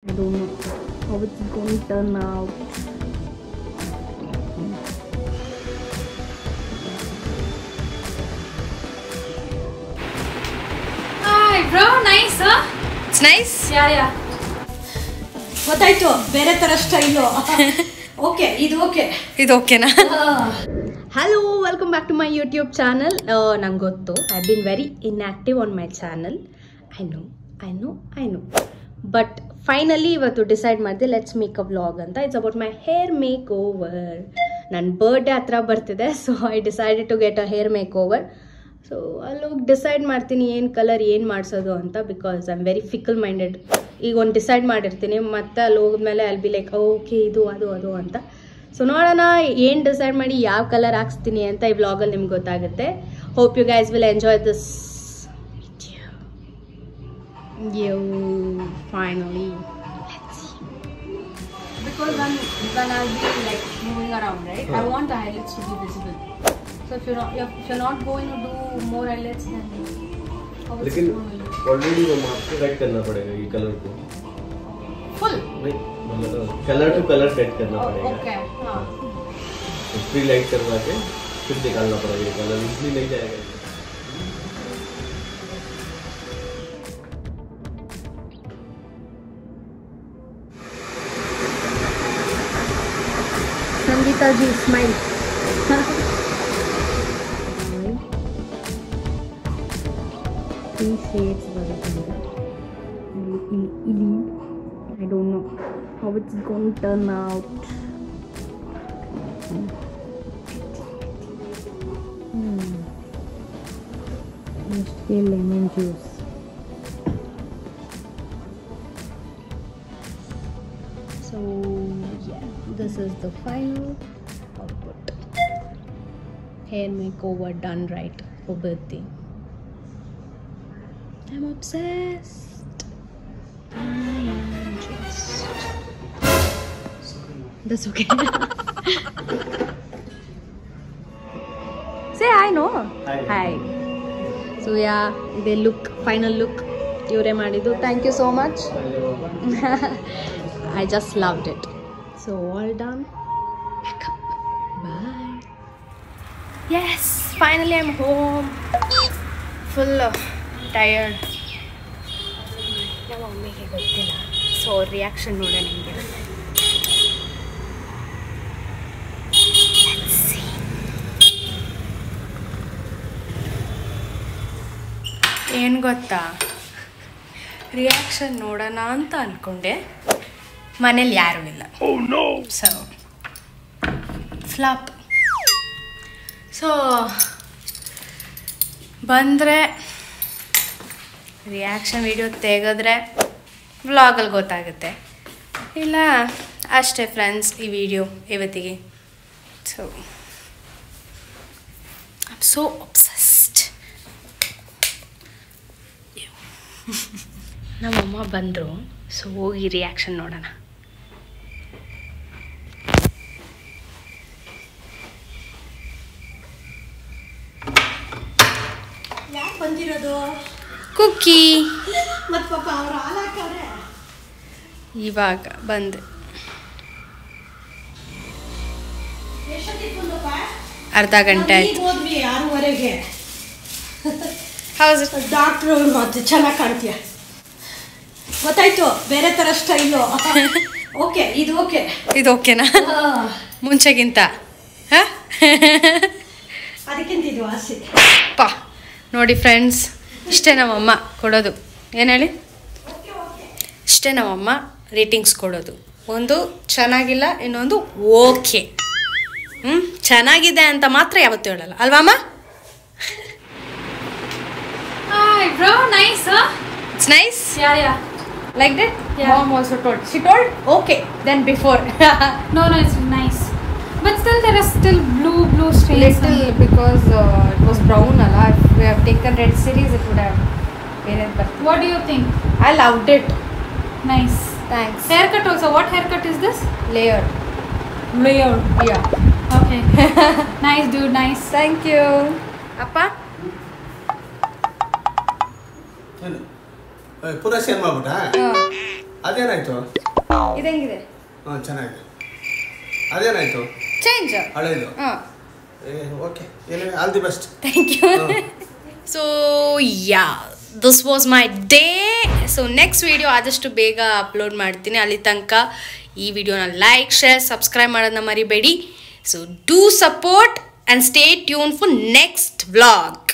I don't know how it's going to turn out. Hi bro, nice huh? It's nice? Yeah. ಗೊತ್ತಾಯ್ತು ಬೇರೆ ತರ style okay ಇದು ಓಕೆನಾ? Hello, welcome back to my YouTube channel. ನಂಗೆ ಗೊತ್ತು I've been very inactive on my channel. I know. But finally ಇವತ್ತು decide ಮಾಡಿದೆ let's make a vlog ಅಂತ. It's about my hair makeover. ನನ್ನ birthday ಹತ್ರ ಬರ್ತಿದೆ, so I decided to get a hair makeover. So ಅಲ್ಲಿ ಹೋಗಿ decide ಮಾಡ್ತೀನಿ ಏನು ಕಲರ್ ಏನು ಮಾಡಿಸೋದು ಅಂತ, because I am very fickle minded. ಈಗ ಒಂದು ಡಿಸೈಡ್ ಮಾಡಿರ್ತೀನಿ, ಮತ್ತೆ ಅಲ್ಲಿ ಹೋದ್ಮೇಲೆ ಅಲ್ಲಿ ಬಿ ಲೈಕ್ ಓಕೆ ಇದು ಅದು ಅಂತ. ಸೊ ನೋಡೋಣ ಏನು ಡಿಸೈಡ್ ಮಾಡಿ ಯಾವ ಕಲರ್ ಹಾಕ್ಸ್ತೀನಿ ಅಂತ ಈ ವ್ಲಾಗಲ್ಲಿ ನಿಮ್ಗೆ ಗೊತ್ತಾಗುತ್ತೆ. Hope you guys will enjoy this video. Finally, let's see. Because when I'll be like moving around, right? I want the highlights to be visible. So if you're not going to do more highlights, then how is लेकिन it going to look? Already वो आपको set करना पड़ेगा ये colour को Full. नहीं मतलब colour to colour set करना पड़ेगा. Okay. हाँ. फ्री लाइट करवा के फिर निकालना पड़ेगा ये कलर, इसलिए नहीं जाएगा. Sangeeta ji, smile. Three shades ಬರುತ್ತೆ. I don't know how it's going to turn out. Just lemon juice. So yeah, this is the final output. Hair makeover done right for birthday. I'm obsessed. I am just. That's okay. Say hi, no? Hi. So yeah, the look, final look. Yure ಮಾಡಿದ್ದು. Thank you so much. I just loved it. So all done. Pack up. Bye. Yes, finally I'm home. Full tired. ನಮ್ಮ ಮಮ್ಮಿಗೆ ಗೊತ್ತಿಲ್ಲ, so reaction ನೋಡೋಣ ನಿಮಗೆ. ಏನು ಗೊತ್ತಾ, reaction ನೋಡೋಣ ಅಂತ ಅಂದ್ಕೊಂಡೆ, ಮನೇಲಿ ಯಾರೂ ಇಲ್ಲ. So flop. ಸೊ ಬಂದರೆ ರಿಯಾಕ್ಷನ್ ವಿಡಿಯೋ ತೆಗೆದ್ರೆ ವ್ಲಾಗಲ್ಲಿ ಗೊತ್ತಾಗುತ್ತೆ, ಇಲ್ಲ ಅಷ್ಟೇ ಫ್ರೆಂಡ್ಸ್ ಈ ವಿಡಿಯೋ ಇವತ್ತಿಗೆ. So I am so obsessed. ನಮ್ಮಮ್ಮ ಬಂದರು, ಸೊ ಹೋಗಿ ರಿಯಾಕ್ಷನ್ ನೋಡೋಣ. ಯಾಕೆ ಬಂದಿರೋದು? ಕುಕ್ಕಿ ಮತ್ ಪಾಪ ಅವ್ರು ಹಾಲು ಹಾಕವ್ರೆ. ಇವಾಗ ಬಂದೆ, ಎಷ್ಟೊತ್ತಿಗೆ ಬಂದಪ್ಪ? ಅರ್ಧ ಗಂಟೆ ನಾವು ಈಗ ಆಯ್ತು. ಹೋದ್ವಿ 6:30ಗೆ. ಹೌದು, ಡಾಕ್ಟ್ರು ಮತ್ತೆ ಚೆನ್ನಾಗಿ ಕಾಣ್ತೀಯ. ಗೊತ್ತಾಯ್ತು ಬೇರೆ ತರ ಸ್ಟೈಲು. ಓಕೆ ಇದು ಓಕೆನಾ? ಮುಂಚೆಗಿಂತ ಹಾಂ ಅದಕ್ಕಿಂತ ಇದು ಆಸೆ. ಪಾ ನೋಡಿ ಫ್ರೆಂಡ್ಸ್, ಇಷ್ಟೇ ನಮ್ಮಮ್ಮ ಕೊಡೋದು. ಏನು ಹೇಳಿ, ಇಷ್ಟೇ ನಮ್ಮಮ್ಮ ರೇಟಿಂಗ್ಸ್ ಕೊಡೋದು. ಒಂದು ಚೆನ್ನಾಗಿಲ್ಲ, ಇನ್ನೊಂದು ಓಕೆ. ಚೆನ್ನಾಗಿದೆ ಅಂತ ಮಾತ್ರ ಯಾವತ್ತೂ ಹೇಳಲ್ಲ, ಅಲ್ವಮ್ಮ? Hi bro, nice huh? It's nice? Yeah. Like that? Yeah. Mom also told. She told okay, then before. No, it's nice. But still there is still blue stains. Little, because it was brown, ala. If we have taken red series, it would have been it. But What do you think? I loved it. Nice. Thanks. Haircut also. What haircut is this? Layer. Yeah. Okay. Nice dude, nice. Thank you. Appa? ಪೂರ ಸೇರ್ ಮಾಡ್ಬಿಟ್ಟ ಅದೇನಾಯ್ತು? ಇದಂಗಿದೆ ಹಾಂ ಚೆನ್ನಾಗಿದೆ. ಅದೇನಾಯ್ತು? Change ಹಳೇದು. ಹಾಂ okay, all the best. Thank you. So yeah, this was my day. So next video ಆದಷ್ಟು ಬೇಗ ಅಪ್ಲೋಡ್ ಮಾಡ್ತೀನಿ. ಅಲ್ಲಿ ತನಕ ಈ ವಿಡಿಯೋನ ಲೈಕ್, ಶೇರ್, ಸಬ್ಸ್ಕ್ರೈಬ್ ಮಾಡೋದನ್ನ ಮರಿಬೇಡಿ. So do support and stay tune for next vlog.